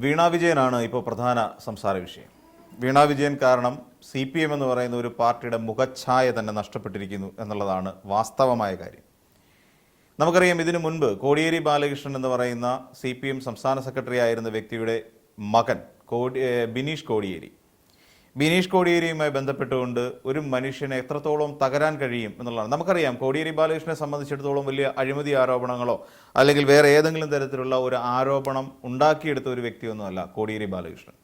വീണ വിജയനാണ് ഇപ്പോൾ പ്രധാന സംസാര വിഷയം. വീണ വിജയൻ കാരണം CPM എന്ന് പറയുന്ന ഒരു പാർട്ടിയുടെ മുഖഛായ തന്നെ നഷ്ടപ്പെട്ടിരിക്കുന്നു എന്നുള്ളതാണ് വാസ്തവമായ കാര്യം. നമുക്കറിയാം, ഇതിനു മുൻപ് കോടിയേരി ബാലകൃഷ്ണൻ എന്ന് പറയുന്ന CPM സംസ്ഥാന സെക്രട്ടറി ആയിരുന്ന വ്യക്തിയുടെ മകൻ ബിനീഷ് കോടിയേരിയുമായി ബന്ധപ്പെട്ടുകൊണ്ട് ഒരു മനുഷ്യനെ എത്രത്തോളം തകരാൻ കഴിയും എന്നുള്ളതാണ്. നമുക്കറിയാം, കോടിയേരി ബാലകൃഷ്ണനെ സംബന്ധിച്ചിടത്തോളം വലിയ അഴിമതി ആരോപണങ്ങളോ അല്ലെങ്കിൽ വേറെ ഏതെങ്കിലും തരത്തിലുള്ള ഒരു ആരോപണം ഉണ്ടാക്കിയെടുത്ത ഒരു വ്യക്തിയൊന്നുമല്ല കോടിയേരി ബാലകൃഷ്ണൻ.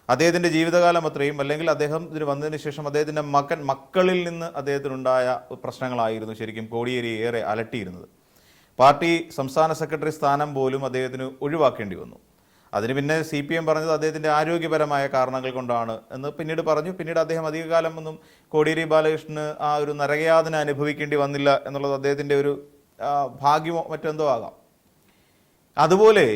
അദ്ദേഹത്തിൻ്റെ ജീവിതകാലം അത്രയും, അല്ലെങ്കിൽ അദ്ദേഹം ഇതിന് വന്നതിന് ശേഷം അദ്ദേഹത്തിൻ്റെ മക്കളിൽ നിന്ന് അദ്ദേഹത്തിനുണ്ടായ പ്രശ്നങ്ങളായിരുന്നു ശരിക്കും കോടിയേരി ഏറെ അലട്ടിയിരുന്നത്. പാർട്ടി സംസ്ഥാന സെക്രട്ടറി സ്ഥാനം പോലും അദ്ദേഹത്തിന് ഒഴിവാക്കേണ്ടി വന്നു. അതിന് പിന്നെ CPM പറഞ്ഞത് അദ്ദേഹത്തിൻ്റെ ആരോഗ്യപരമായ കാരണങ്ങൾ കൊണ്ടാണ് എന്ന് പിന്നീട് പറഞ്ഞു. പിന്നീട് അദ്ദേഹം അധികകാലം ഒന്നും കോടിയേരി ബാലകൃഷ്ണന് ആ ഒരു നരകയാതന അനുഭവിക്കേണ്ടി വന്നില്ല എന്നുള്ളത് അദ്ദേഹത്തിൻ്റെ ഒരു ഭാഗ്യമോ മറ്റെന്തോ ആകാം. അതുപോലെ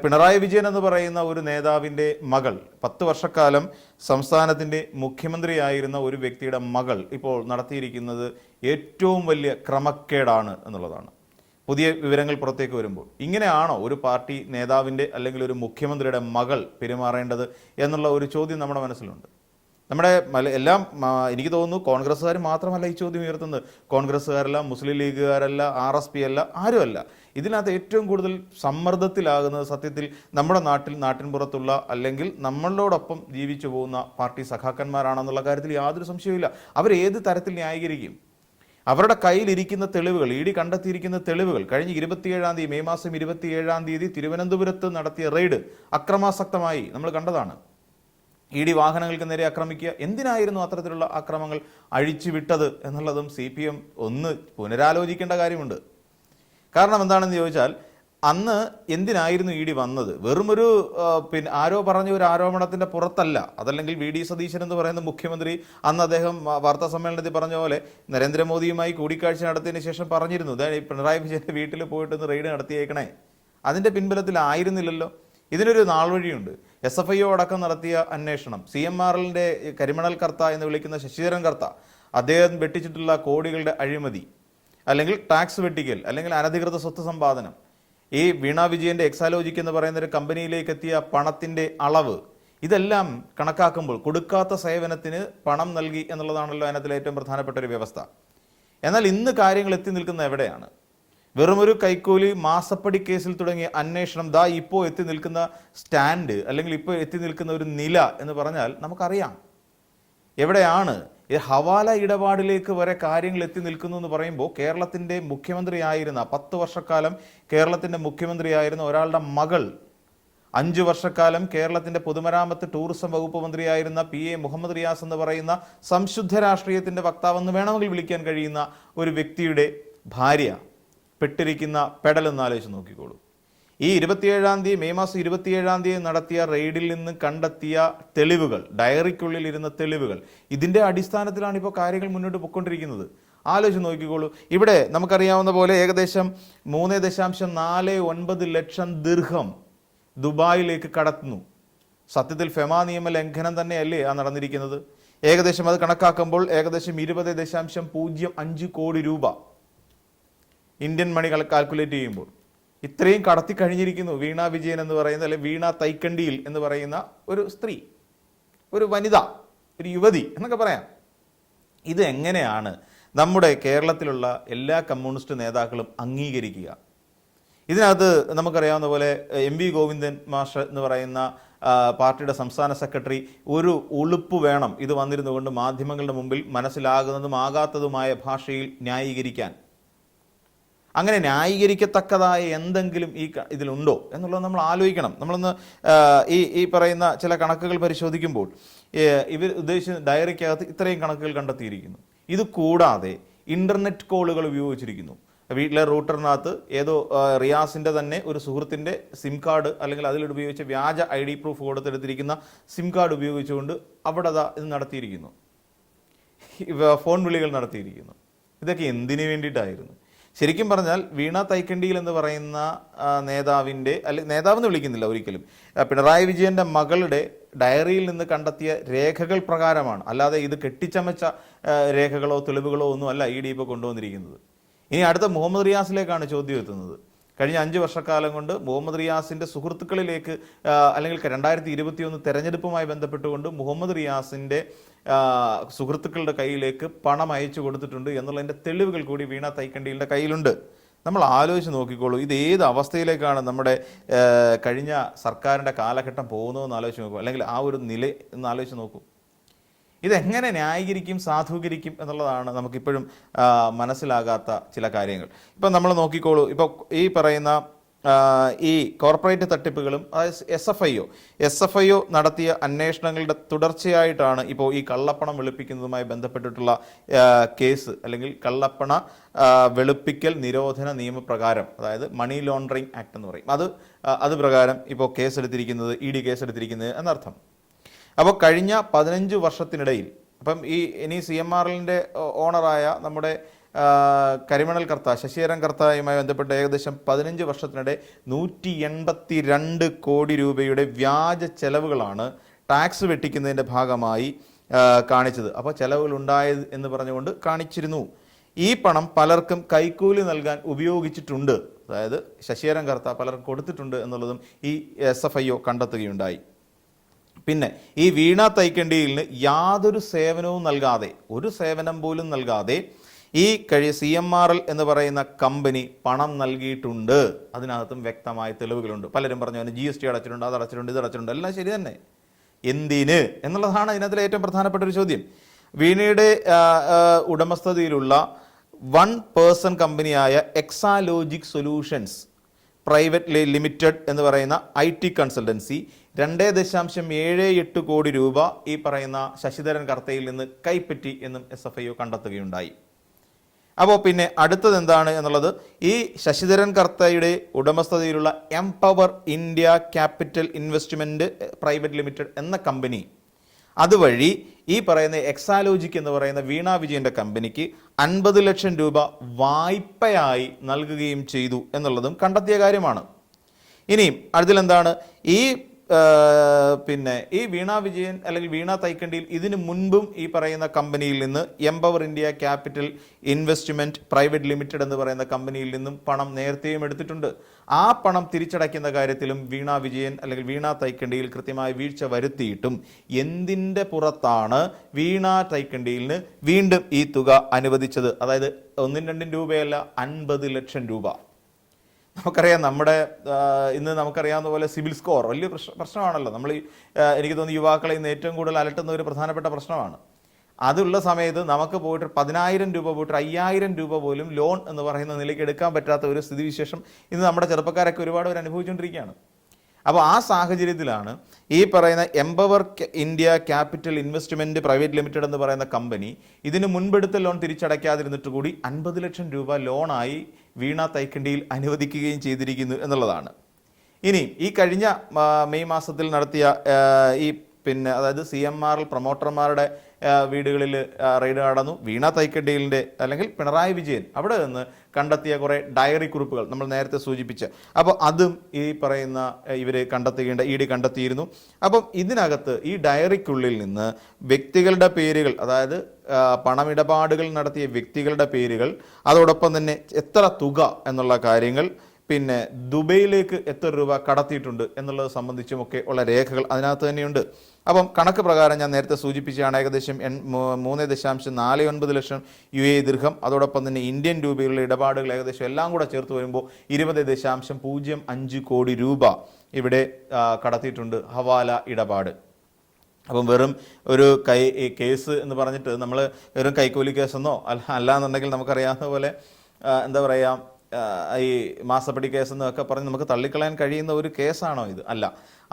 പിണറായി വിജയൻ എന്ന് പറയുന്ന ഒരു നേതാവിൻ്റെ മകൾ, 10 വർഷക്കാലം സംസ്ഥാനത്തിൻ്റെ മുഖ്യമന്ത്രിയായിരുന്ന ഒരു വ്യക്തിയുടെ മകൾ ഇപ്പോൾ നടത്തിയിരിക്കുന്നത് ഏറ്റവും വലിയ ക്രമക്കേടാണ് എന്നുള്ളതാണ്. പുതിയ വിവരങ്ങൾ പുറത്തേക്ക് വരുമ്പോൾ ഇങ്ങനെയാണോ ഒരു പാർട്ടി നേതാവിൻ്റെ അല്ലെങ്കിൽ ഒരു മുഖ്യമന്ത്രിയുടെ മകൾ പെരുമാറേണ്ടത് എന്നുള്ള ഒരു ചോദ്യം നമ്മുടെ മനസ്സിലുണ്ട്. നമ്മുടെ എല്ലാം എനിക്ക് തോന്നുന്നു കോൺഗ്രസ്സുകാർ മാത്രമല്ല ഈ ചോദ്യം ഉയർത്തുന്നത്. കോൺഗ്രസ്സുകാരല്ല, മുസ്ലിം ലീഗുകാരല്ല, RSP അല്ല, ആരുമല്ല. ഇതിനകത്ത് ഏറ്റവും കൂടുതൽ സമ്മർദ്ദത്തിലാകുന്നത് സത്യത്തിൽ നമ്മുടെ നാട്ടിൻപുറത്തുള്ള അല്ലെങ്കിൽ നമ്മളോടൊപ്പം ജീവിച്ചു പോകുന്ന പാർട്ടി സഖാക്കന്മാരാണെന്നുള്ള കാര്യത്തിൽ യാതൊരു സംശയവുമില്ല. അവരേത് തരത്തിൽ ന്യായീകരിക്കും? അവരുടെ കയ്യിലിരിക്കുന്ന തെളിവുകൾ, ED കണ്ടെത്തിയിരിക്കുന്ന തെളിവുകൾ, കഴിഞ്ഞ 27-ാം തീയതി, മെയ് മാസം 27-ാം തീയതി തിരുവനന്തപുരത്ത് നടത്തിയ റെയ്ഡ് അക്രമാസക്തമായി നമ്മൾ കണ്ടതാണ്. ED വാഹനങ്ങൾക്ക് നേരെ ആക്രമിക്കുക. എന്തിനായിരുന്നു അത്തരത്തിലുള്ള അക്രമങ്ങൾ അഴിച്ചുവിട്ടത് എന്നുള്ളതും CPM ഒന്ന് പുനരാലോചിക്കേണ്ട കാര്യമുണ്ട്. കാരണം എന്താണെന്ന് ചോദിച്ചാൽ, അന്ന് എന്തിനായിരുന്നു ED വന്നത്? വെറുമൊരു ആരോ പറഞ്ഞ ഒരു ആരോപണത്തിൻ്റെ പുറത്തല്ല. അതല്ലെങ്കിൽ VD സതീശൻ എന്ന് പറയുന്ന മുഖ്യമന്ത്രി അന്ന് അദ്ദേഹം വാർത്താ സമ്മേളനത്തിൽ പറഞ്ഞ പോലെ നരേന്ദ്രമോദിയുമായി കൂടിക്കാഴ്ച നടത്തിയതിന് ശേഷം പറഞ്ഞിരുന്നു, പിണറായി വിജയൻ്റെ വീട്ടിൽ പോയിട്ടൊന്ന് റെയ്ഡ് നടത്തിയേക്കണേ. അതിൻ്റെ പിൻബലത്തിലായിരുന്നില്ലല്ലോ. ഇതിനൊരു നാൾ വഴിയുണ്ട്. SFIO അടക്കം നടത്തിയ അന്വേഷണം, CMRLൻ്റെ കരിമണൽ കർത്ത എന്ന് വിളിക്കുന്ന ശശിധരൻ കർത്ത, അദ്ദേഹം വെട്ടിച്ചിട്ടുള്ള കോടികളുടെ അഴിമതി, അല്ലെങ്കിൽ ടാക്സ് വെട്ടിക്കൽ, അല്ലെങ്കിൽ അനധികൃത സ്വത്ത് സമ്പാദനം, ഈ വീണ വിജയൻ്റെ എക്സാലോജിക് എന്ന് പറയുന്ന ഒരു കമ്പനിയിലേക്ക് എത്തിയ പണത്തിൻ്റെ അളവ്, ഇതെല്ലാം കണക്കാക്കുമ്പോൾ കൊടുക്കാത്ത സേവനത്തിന് പണം നൽകി എന്നുള്ളതാണല്ലോ അതിനകത്തിലെ ഏറ്റവും പ്രധാനപ്പെട്ട ഒരു വ്യവസ്ഥ. എന്നാൽ ഇന്ന് കാര്യങ്ങൾ എത്തി നിൽക്കുന്ന എവിടെയാണ്? വെറുമൊരു കൈക്കൂലി മാസപ്പടി കേസിൽ തുടങ്ങിയ അന്വേഷണം ഇപ്പോൾ എത്തി നിൽക്കുന്ന സ്റ്റാൻഡ്, അല്ലെങ്കിൽ ഇപ്പോൾ എത്തി നിൽക്കുന്ന ഒരു നില എന്ന് പറഞ്ഞാൽ നമുക്കറിയാം എവിടെയാണ്. ഈ ഹവാല ഇടപാടിലേക്ക് വരെ കാര്യങ്ങൾ എത്തി നിൽക്കുന്നു എന്ന് പറയുമ്പോൾ, കേരളത്തിൻ്റെ മുഖ്യമന്ത്രിയായിരുന്ന 10 വർഷക്കാലം കേരളത്തിൻ്റെ മുഖ്യമന്ത്രിയായിരുന്ന ഒരാളുടെ മകൾ, 5 വർഷക്കാലം കേരളത്തിൻ്റെ പൊതുമരാമത്ത് ടൂറിസം വകുപ്പ് മന്ത്രിയായിരുന്ന PA മുഹമ്മദ് റിയാസ് എന്ന് പറയുന്ന സംശുദ്ധ രാഷ്ട്രീയത്തിൻ്റെ വക്താവെന്ന് വേണമെങ്കിൽ വിളിക്കാൻ കഴിയുന്ന ഒരു വ്യക്തിയുടെ ഭാര്യ പെട്ടിരിക്കുന്ന പെടലെന്ന് ആലോചിച്ച് നോക്കിക്കോളൂ. ഈ 27-ാം തീയതി, മെയ് മാസം 27-ാം തീയതി നടത്തിയ റെയ്ഡിൽ നിന്ന് കണ്ടെത്തിയ തെളിവുകൾ, ഡയറിക്കുള്ളിൽ ഇരുന്ന തെളിവുകൾ, ഇതിൻ്റെ അടിസ്ഥാനത്തിലാണ് ഇപ്പോൾ കാര്യങ്ങൾ മുന്നോട്ട് പോയിക്കൊണ്ടിരിക്കുന്നത്. ആലോചിച്ച് നോക്കിക്കോളൂ. ഇവിടെ നമുക്കറിയാവുന്ന പോലെ ഏകദേശം 3.49 ലക്ഷം ദിർഹം ദുബായിലേക്ക് കടത്തുന്നു. സത്യത്തിൽ ഫെമ നിയമ ലംഘനം തന്നെയല്ലേ ആ നടന്നിരിക്കുന്നത്? ഏകദേശം അത് കണക്കാക്കുമ്പോൾ ഏകദേശം 20.05 കോടി രൂപ ഇന്ത്യൻ മണി കാൽക്കുലേറ്റ് ചെയ്യുമ്പോൾ ഇത്രയും കടത്തി കഴിഞ്ഞിരിക്കുന്നു വീണ വിജയൻ എന്ന് പറയുന്ന, അല്ലെ വീണ തൈക്കണ്ടിയിൽ എന്ന് പറയുന്ന ഒരു സ്ത്രീ, ഒരു വനിത, ഒരു യുവതി എന്നൊക്കെ പറയാം. ഇത് എങ്ങനെയാണ് നമ്മുടെ കേരളത്തിലുള്ള എല്ലാ കമ്മ്യൂണിസ്റ്റ് നേതാക്കളും അംഗീകരിക്കുക? ഇതിനകത്ത് നമുക്കറിയാവുന്ന പോലെ MV ഗോവിന്ദൻ മാഷ് എന്ന് പറയുന്ന പാർട്ടിയുടെ സംസ്ഥാന സെക്രട്ടറി ഒരു ഉളുപ്പ് വേണം ഇത് വന്നിരുന്നുകൊണ്ട് മാധ്യമങ്ങളുടെ മുമ്പിൽ മനസ്സിലാകുന്നതും ആകാത്തതുമായ ഭാഷയിൽ ന്യായീകരിക്കാൻ. അങ്ങനെ ന്യായീകരിക്കത്തക്കതായ എന്തെങ്കിലും ഇതിലുണ്ടോ എന്നുള്ളത് നമ്മൾ ആലോചിക്കണം. നമ്മളൊന്ന് ഈ പറയുന്ന ചില കണക്കുകൾ പരിശോധിക്കുമ്പോൾ ഇവർ ഉദ്ദേശിച്ച ഡയറിക്കകത്ത് ഇത്രയും കണക്കുകൾ കണ്ടെത്തിയിരിക്കുന്നു. ഇത് കൂടാതെ ഇൻ്റർനെറ്റ് കോളുകൾ ഉപയോഗിച്ചിരിക്കുന്നു. വീട്ടിലെ റൂട്ടറിനകത്ത് ഏതോ റിയാസിൻ്റെ തന്നെ ഒരു സുഹൃത്തിൻ്റെ സിം കാർഡ്, അല്ലെങ്കിൽ അതിൽ ഉപയോഗിച്ച വ്യാജ ID പ്രൂഫ് കൊടുത്തെടുത്തിരിക്കുന്ന സിം കാർഡ് ഉപയോഗിച്ചുകൊണ്ട് അവിടെ ഇത് നടത്തിയിരിക്കുന്നു. ഫോൺ വിളികൾ നടത്തിയിരിക്കുന്നു. ഇതൊക്കെ എന്തിനു വേണ്ടിയിട്ടായിരുന്നു? ശരിക്കും പറഞ്ഞാൽ വീണ തൈക്കണ്ടിയിൽ എന്ന് പറയുന്ന നേതാവിൻ്റെ, അല്ലെങ്കിൽ നേതാവെന്ന് വിളിക്കുന്നില്ല ഒരിക്കലും, പിണറായി വിജയൻ്റെ മകളുടെ ഡയറിയിൽ നിന്ന് കണ്ടെത്തിയ രേഖകൾ പ്രകാരമാണ്. അല്ലാതെ ഇത് കെട്ടിച്ചമച്ച രേഖകളോ തെളിവുകളോ ഒന്നും അല്ല ED ഇപ്പോൾ കൊണ്ടുവന്നിരിക്കുന്നത്. ഇനി അടുത്ത മുഹമ്മദ് റിയാസിലേക്കാണ് ചോദ്യം എത്തുന്നത്. കഴിഞ്ഞ 5 വർഷക്കാലം കൊണ്ട് മുഹമ്മദ് റിയാസിൻ്റെ സുഹൃത്തുക്കളിലേക്ക് അല്ലെങ്കിൽ 2021 തെരഞ്ഞെടുപ്പുമായി ബന്ധപ്പെട്ടുകൊണ്ട് മുഹമ്മദ് റിയാസിൻ്റെ സുഹൃത്തുക്കളുടെ കയ്യിലേക്ക് പണം അയച്ചു കൊടുത്തിട്ടുണ്ട് എന്നുള്ളതിൻ്റെ തെളിവുകൾ കൂടി വീണ തൈക്കണ്ടിയുടെ കയ്യിലുണ്ട്. നമ്മൾ ആലോചിച്ച് നോക്കിക്കോളൂ, ഇത് ഏത് അവസ്ഥയിലേക്കാണ് നമ്മുടെ കഴിഞ്ഞ സർക്കാരിൻ്റെ കാലഘട്ടം പോകുന്നതെന്ന് ആലോചിച്ച് നോക്കൂ, അല്ലെങ്കിൽ ആ ഒരു നില എന്ന് ആലോചിച്ച് നോക്കൂ. ഇതെങ്ങനെ ന്യായീകരിക്കും, സാധൂകരിക്കും എന്നുള്ളതാണ് നമുക്കിപ്പോഴും മനസ്സിലാകാത്ത ചില കാര്യങ്ങൾ. ഇപ്പം നമ്മൾ നോക്കിക്കോളൂ, ഇപ്പോൾ ഈ പറയുന്ന ഈ കോർപ്പറേറ്റ് തട്ടിപ്പുകളും എസ് എഫ് ഐ ഒ നടത്തിയ അന്വേഷണങ്ങളുടെ തുടർച്ചയായിട്ടാണ് ഇപ്പോൾ ഈ കള്ളപ്പണം വെളുപ്പിക്കുന്നതുമായി ബന്ധപ്പെട്ടിട്ടുള്ള കേസ്, അല്ലെങ്കിൽ കള്ളപ്പണ വെളുപ്പിക്കൽ നിരോധന നിയമപ്രകാരം, അതായത് മണി ലോണ്ടറിങ് ആക്ട് എന്ന് പറയും, അത് പ്രകാരം ഇപ്പോൾ കേസെടുത്തിരിക്കുന്നത്, ED കേസെടുത്തിരിക്കുന്നത് എന്നർത്ഥം. അപ്പോൾ കഴിഞ്ഞ 15 വർഷത്തിനിടയിൽ, അപ്പം ഇനി CMRLൻ്റെ ഓണറായ നമ്മുടെ കരിമണൽ കർത്ത ശശിധരൻ കർത്തയുമായി ബന്ധപ്പെട്ട് ഏകദേശം 15 വർഷത്തിനിടെ 182 കോടി രൂപയുടെ വ്യാജ ചെലവുകളാണ് ടാക്സ് വെട്ടിക്കുന്നതിൻ്റെ ഭാഗമായി കാണിച്ചത്. അപ്പോൾ ചെലവുകൾ ഉണ്ടായത് എന്ന് പറഞ്ഞുകൊണ്ട് കാണിച്ചിരുന്നു. ഈ പണം പലർക്കും കൈക്കൂലി നൽകാൻ ഉപയോഗിച്ചിട്ടുണ്ട്, അതായത് ശശിധരൻ കർത്ത പലർക്കും കൊടുത്തിട്ടുണ്ട് എന്നുള്ളതും ഈ SFIO കണ്ടെത്തുകയുണ്ടായി. പിന്നെ ഈ വീണ തൈക്കണ്ടിയിലിന് യാതൊരു സേവനവും നൽകാതെ, ഒരു സേവനം പോലും നൽകാതെ ഈ CMRL എന്ന് പറയുന്ന കമ്പനി പണം നൽകിയിട്ടുണ്ട്. അതിനകത്തും വ്യക്തമായ തെളിവുകളുണ്ട്. പലരും പറഞ്ഞു അതിന് GST അടച്ചിട്ടുണ്ട്, അത് അടച്ചിട്ടുണ്ട്, ഇത് അടച്ചിട്ടുണ്ട്, എല്ലാം ശരി തന്നെ. എന്തിന് എന്നുള്ളതാണ് ഇതിനകത്തിലെ ഏറ്റവും പ്രധാനപ്പെട്ട ഒരു ചോദ്യം. വീണയുടെ ഉടമസ്ഥതയിലുള്ള 1 കമ്പനിയായ എക്സാലോജിക് സൊല്യൂഷൻസ് പ്രൈവറ്റ് ലിമിറ്റഡ് എന്ന് പറയുന്ന IT കൺസൾട്ടൻസി 2.78 കോടി രൂപ ഈ പറയുന്ന ശശിധരൻ കർത്തയിൽ നിന്ന് കൈപ്പറ്റി എന്നും SFIO കണ്ടെത്തുകയുണ്ടായി. അപ്പോൾ പിന്നെ അടുത്തത് എന്താണ് എന്നുള്ളത്, ഈ ശശിധരൻ കർത്തയുടെ ഉടമസ്ഥതയിലുള്ള empower India capital investment private limited എന്ന കമ്പനി അതുവഴി ഈ പറയുന്ന എക്സാലോജിക് എന്ന് പറയുന്ന വീണ വിജയൻ്റെ കമ്പനിക്ക് 50 ലക്ഷം രൂപ വായ്പയായി നൽകുകയും ചെയ്തു എന്നുള്ളതും കണ്ടെത്തിയ കാര്യമാണ്. ഇനിയും അതിലെന്താണ്, ഈ വീണ വിജയൻ അല്ലെങ്കിൽ വീണ തൈക്കണ്ടിയിൽ ഇതിനു മുൻപും ഈ പറയുന്ന കമ്പനിയിൽ നിന്ന് empower India capital investment private limited എന്ന് പറയുന്ന കമ്പനിയിൽ നിന്നും പണം നേരത്തെയും എടുത്തിട്ടുണ്ട്. ആ പണം തിരിച്ചടയ്ക്കുന്ന കാര്യത്തിലും വീണ വിജയൻ അല്ലെങ്കിൽ വീണ തൈക്കണ്ടിയിൽ കൃത്യമായി വീഴ്ച വരുത്തിയിട്ടും എന്തിൻ്റെ പുറത്താണ് വീണ തൈക്കണ്ടിയിലിന് വീണ്ടും ഈ തുക അനുവദിച്ചത്? അതായത് 1-2 രൂപയല്ല, 50 ലക്ഷം രൂപ. നമുക്കറിയാം, ഇന്ന് നമുക്കറിയാവുന്ന പോലെ സിവിൽ സ്കോർ വലിയ പ്രശ്നമാണല്ലോ. എനിക്ക് തോന്നുന്നു യുവാക്കളെ ഇന്ന് ഏറ്റവും കൂടുതൽ അലട്ടുന്ന ഒരു പ്രധാനപ്പെട്ട പ്രശ്നമാണ്. അതുള്ള സമയത്ത് നമുക്ക് പോയിട്ട് 10,000 രൂപ പോയിട്ട് 5,000 രൂപ പോലും ലോൺ എന്ന് പറയുന്ന നിലയ്ക്ക് എടുക്കാൻ പറ്റാത്ത ഒരു സ്ഥിതിവിശേഷം ഇന്ന് നമ്മുടെ ചെറുപ്പക്കാരൊക്കെ ഒരുപാട് പേര് അനുഭവിച്ചുകൊണ്ടിരിക്കുകയാണ്. അപ്പോൾ ആ സാഹചര്യത്തിലാണ് ഈ പറയുന്ന empower India capital investment private limited എന്ന് പറയുന്ന കമ്പനി ഇതിന് മുൻപെടുത്ത ലോൺ തിരിച്ചടയ്ക്കാതിരുന്നിട്ട് കൂടി 50 ലക്ഷം രൂപ ലോണായി വീണ തൈക്കണ്ടിയിൽ അനുവദിക്കുകയും ചെയ്തിരിക്കുന്നു എന്നുള്ളതാണ്. ഇനി ഈ കഴിഞ്ഞ മെയ് മാസത്തിൽ നടത്തിയ അതായത് CMRL പ്രൊമോട്ടർമാരുടെ വീടുകളിൽ റെയ്ഡ് നടന്നു. വീണ തൈക്കണ്ടിയിലിൻ്റെ അല്ലെങ്കിൽ പിണറായി വിജയൻ അവിടെ നിന്ന് കണ്ടെത്തിയ കുറേ ഡയറി കുറിപ്പുകൾ നമ്മൾ നേരത്തെ സൂചിപ്പിച്ച, അപ്പോൾ അതും ഈ പറയുന്ന ഇവർ ED കണ്ടെത്തിയിരുന്നു. അപ്പം ഇതിനകത്ത് ഈ ഡയറിക്കുള്ളിൽ നിന്ന് വ്യക്തികളുടെ പേരുകൾ, അതായത് പണമിടപാടുകൾ നടത്തിയ വ്യക്തികളുടെ പേരുകൾ, അതോടൊപ്പം തന്നെ എത്ര തുക എന്നുള്ള കാര്യങ്ങൾ, പിന്നെ ദുബൈയിലേക്ക് എത്ര രൂപ കടത്തിയിട്ടുണ്ട് എന്നുള്ളത് സംബന്ധിച്ചുമൊക്കെ ഉള്ള രേഖകൾ അതിനകത്ത് തന്നെയുണ്ട്. അപ്പം കണക്ക് പ്രകാരം ഞാൻ നേരത്തെ സൂചിപ്പിച്ചാണ് ഏകദേശം 3.49 ലക്ഷം UAE ദിർഹം, അതോടൊപ്പം തന്നെ ഇന്ത്യൻ രൂപയിലുള്ള ഇടപാടുകൾ ഏകദേശം എല്ലാം കൂടെ ചേർത്ത് വരുമ്പോൾ 20.05 കോടി രൂപ ഇവിടെ കടത്തിയിട്ടുണ്ട് ഹവാല ഇടപാട്. അപ്പം വെറും ഒരു കേസ് എന്ന് പറഞ്ഞിട്ട് നമ്മൾ വെറും കൈക്കൂലി കേസെന്നോ അല്ലാന്നുണ്ടെങ്കിൽ നമുക്കറിയാവുന്ന പോലെ എന്താ പറയുക, ഈ മാസപ്പടി കേസെന്നൊക്കെ പറഞ്ഞ് നമുക്ക് തള്ളിക്കളയാൻ കഴിയുന്ന ഒരു കേസാണോ ഇത്? അല്ല.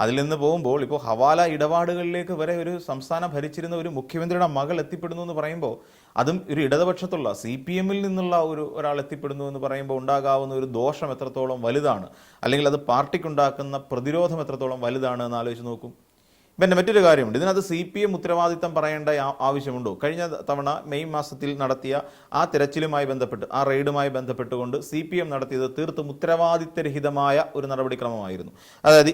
അതിൽ നിന്ന് പോകുമ്പോൾ ഇപ്പോൾ ഹവാല ഇടപാടുകളിലേക്ക് വരെ ഒരു സംസ്ഥാനം ഭരിച്ചിരുന്ന ഒരു മുഖ്യമന്ത്രിയുടെ മകൾ എത്തിപ്പെടുന്നു എന്ന് പറയുമ്പോൾ, അതും ഒരു ഇടതുപക്ഷത്തുള്ള CPM-ൽ നിന്നുള്ള ഒരാൾ എത്തിപ്പെടുന്നു എന്ന് പറയുമ്പോൾ ഉണ്ടാകാവുന്ന ഒരു ദോഷം എത്രത്തോളം വലുതാണ്, അല്ലെങ്കിൽ അത് പാർട്ടിക്കുണ്ടാക്കുന്ന പ്രതിരോധം എത്രത്തോളം വലുതാണ് എന്ന് ആലോചിച്ച് നോക്കും. പിന്നെ മറ്റൊരു കാര്യമുണ്ട്, ഇതിനകത്ത് CPM ഉത്തരവാദിത്തം പറയേണ്ട ആവശ്യമുണ്ടോ? കഴിഞ്ഞ തവണ മെയ് മാസത്തിൽ നടത്തിയ ആ തിരച്ചിലുമായി ബന്ധപ്പെട്ട്, ആ റെയ്ഡുമായി ബന്ധപ്പെട്ടുകൊണ്ട് CPM നടത്തിയത് തീർത്തും ഉത്തരവാദിത്തരഹിതമായ ഒരു നടപടിക്രമമായിരുന്നു. അതായത്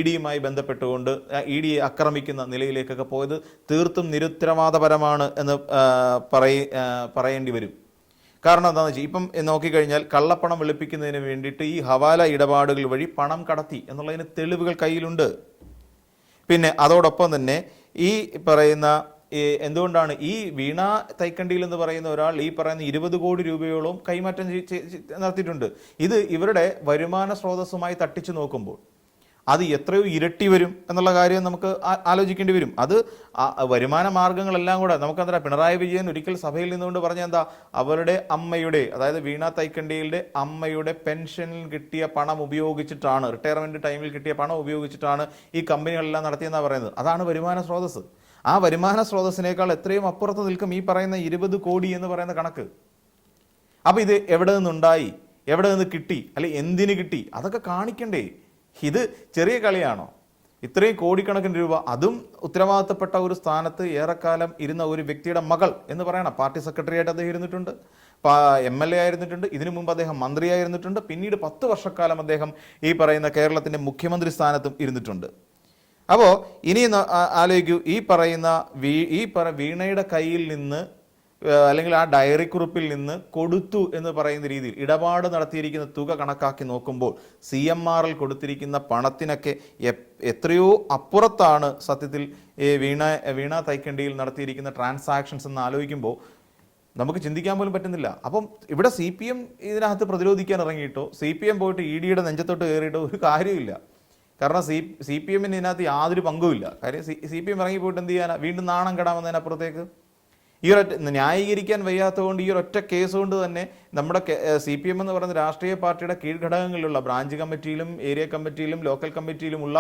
ED-യുമായി ബന്ധപ്പെട്ടുകൊണ്ട് ED-യെ ആക്രമിക്കുന്ന നിലയിലേക്കൊക്കെ പോയത് തീർത്തും നിരുത്തരവാദപരമാണ് എന്ന് പറയേണ്ടി വരും. കാരണം എന്താണെന്ന് വെച്ചാൽ ഇപ്പം നോക്കിക്കഴിഞ്ഞാൽ കള്ളപ്പണം വെളുപ്പിക്കുന്നതിന് വേണ്ടിയിട്ട് ഈ ഹവാല ഇടപാടുകൾ വഴി പണം കടത്തി എന്നുള്ളതിന് തെളിവുകൾ കയ്യിലുണ്ട്. പിന്നെ അതോടൊപ്പം തന്നെ ഈ പറയുന്ന എന്തുകൊണ്ടാണ് ഈ വീണ തൈക്കണ്ടിയിൽ എന്ന് പറയുന്ന ഒരാൾ ഈ പറയുന്ന 20 കോടി രൂപയോളം കൈമാറ്റം നടത്തിയിട്ടുണ്ട്. ഇത് ഇവരുടെ വരുമാന സ്രോതസ്സുമായി തട്ടിച്ചു നോക്കുമ്പോൾ അത് എത്രയോ ഇരട്ടി വരും എന്നുള്ള കാര്യം നമുക്ക് ആലോചിക്കേണ്ടി വരും. അത് വരുമാന മാർഗങ്ങളെല്ലാം കൂടെ നമുക്കെന്താ, പിണറായി വിജയൻ ഒരിക്കൽ സഭയിൽ നിന്നുകൊണ്ട് പറഞ്ഞ എന്താ, അവരുടെ അമ്മയുടെ, അതായത് വീണ തൈക്കണ്ടിയുടെ അമ്മയുടെ പെൻഷനിൽ കിട്ടിയ പണം ഉപയോഗിച്ചിട്ടാണ്, റിട്ടയർമെന്റ് ടൈമിൽ കിട്ടിയ പണം ഉപയോഗിച്ചിട്ടാണ് ഈ കമ്പനികളെല്ലാം നടത്തിയെന്നാണ് പറയുന്നത്. അതാണ് വരുമാന സ്രോതസ്സ്. ആ വരുമാന സ്രോതസ്സിനേക്കാൾ എത്രയും അപ്പുറത്ത് നിൽക്കും ഈ പറയുന്ന 20 കോടി എന്ന് പറയുന്ന കണക്ക്. അപ്പോൾ ഇത് എവിടെ നിന്നുണ്ടായി, എവിടെ നിന്ന് കിട്ടി, അല്ലെ എന്തിന് കിട്ടി, അതൊക്കെ കാണിക്കണ്ടേ? ഇത് ചെറിയ കളിയാണോ? ഇത്രയും കോടിക്കണക്കിന് രൂപ, അതും ഉത്തരവാദിത്തപ്പെട്ട ഒരു സ്ഥാനത്ത് ഏറെക്കാലം ഇരുന്ന ഒരു വ്യക്തിയുടെ മകൾ എന്ന് പറയണം. പാർട്ടി സെക്രട്ടറി ആയിട്ട് അദ്ദേഹം ഇരുന്നിട്ടുണ്ട്, MLA ആയിരുന്നിട്ടുണ്ട്, ഇതിനു മുമ്പ് അദ്ദേഹം മന്ത്രിയായിരുന്നിട്ടുണ്ട്, പിന്നീട് 10 വർഷക്കാലം അദ്ദേഹം ഈ പറയുന്ന കേരളത്തിൻ്റെ മുഖ്യമന്ത്രി സ്ഥാനത്തും ഇരുന്നിട്ടുണ്ട്. അപ്പോൾ ഇനി ആലോചിക്കൂ, ഈ പറയുന്ന വീണയുടെ കയ്യിൽ നിന്ന് അല്ലെങ്കിൽ ആ ഡയറി കുറിപ്പിൽ നിന്ന് കൊടുത്തു എന്ന് പറയുന്ന രീതിയിൽ ഇടപാട് നടത്തിയിരിക്കുന്ന തുക കണക്കാക്കി നോക്കുമ്പോൾ CMRൽ കൊടുത്തിരിക്കുന്ന പണത്തിനൊക്കെ എത്രയോ അപ്പുറത്താണ് സത്യത്തിൽ വീണ തൈക്കണ്ടിയിൽ നടത്തിയിരിക്കുന്ന ട്രാൻസാക്ഷൻസ് എന്ന് ആലോചിക്കുമ്പോൾ നമുക്ക് ചിന്തിക്കാൻ പോലും പറ്റുന്നില്ല. അപ്പം ഇവിടെ CPM ഇതിനകത്ത് പ്രതിരോധിക്കാൻ ഇറങ്ങിയിട്ടോ CPM പോയിട്ട് EDയുടെ നെഞ്ചത്തോട്ട് കയറിയിട്ടോ ഒരു കാര്യമില്ല. കാരണം CPMന് ഇതിനകത്ത് യാതൊരു പങ്കുമില്ല. കാര്യം CPM ഇറങ്ങിപ്പോയിട്ട് എന്ത് ചെയ്യാനാ, വീണ്ടും നാണം കെടാമെന്നതിനപ്പുറത്തേക്ക് ഈ ഒരൊറ്റ ന്യായീകരിക്കാൻ വയ്യാത്തതുകൊണ്ട് ഈ ഒരൊറ്റ കേസ് കൊണ്ട് തന്നെ നമ്മുടെ CPM എന്ന് പറയുന്ന രാഷ്ട്രീയ പാർട്ടിയുടെ കീഴ്ഘടകങ്ങളിലുള്ള ബ്രാഞ്ച് കമ്മിറ്റിയിലും ഏരിയ കമ്മിറ്റിയിലും ലോക്കൽ കമ്മിറ്റിയിലുമുള്ള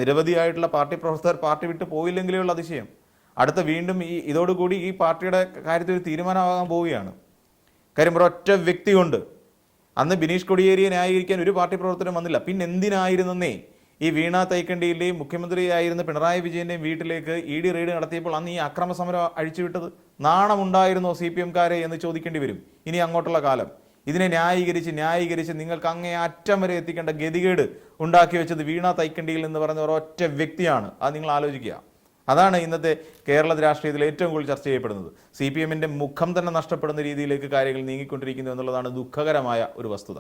നിരവധിയായിട്ടുള്ള പാർട്ടി പ്രവർത്തകർ പാർട്ടി വിട്ട് പോയില്ലെങ്കിലേ ഉള്ള അതിശയം. അടുത്ത വീണ്ടും ഇതോടുകൂടി ഈ പാർട്ടിയുടെ കാര്യത്തിൽ ഒരു തീരുമാനമാകാൻ പോവുകയാണ്. കാര്യം ഒരൊറ്റ വ്യക്തി കൊണ്ട് അന്ന് ബിനീഷ് കൊടിയേരിയെ ന്യായീകരിക്കാൻ ഒരു പാർട്ടി പ്രവർത്തനം വന്നില്ല. പിന്നെ എന്തിനായിരുന്നേ ഈ വീണ തൈക്കണ്ടിയിലെയും മുഖ്യമന്ത്രിയായിരുന്ന പിണറായി വിജയൻ്റെയും വീട്ടിലേക്ക് ED റെയ്ഡ് നടത്തിയപ്പോൾ അന്ന് ഈ അക്രമ സമരം അഴിച്ചുവിട്ടത്? നാണമുണ്ടായിരുന്നോ CPMകാരെ എന്ന് ചോദിക്കേണ്ടി വരും ഇനി അങ്ങോട്ടുള്ള കാലം. ഇതിനെ ന്യായീകരിച്ച് നിങ്ങൾക്ക് അങ്ങേ അറ്റം വരെ എത്തിക്കേണ്ട ഗതികേട് ഉണ്ടാക്കി വെച്ചത് വീണ തൈക്കണ്ടിയിൽ എന്ന് പറയുന്ന ഒരൊറ്റ വ്യക്തിയാണ്. അത് നിങ്ങൾ ആലോചിക്കുക. അതാണ് ഇന്നത്തെ കേരള രാഷ്ട്രീയത്തിൽ ഏറ്റവും കൂടുതൽ ചർച്ച ചെയ്യപ്പെടുന്നത്. CPMന്റെ മുഖം തന്നെ നഷ്ടപ്പെടുന്ന രീതിയിലേക്ക് കാര്യങ്ങൾ നീങ്ങിക്കൊണ്ടിരിക്കുന്നു എന്നുള്ളതാണ് ദുഃഖകരമായ ഒരു വസ്തുത.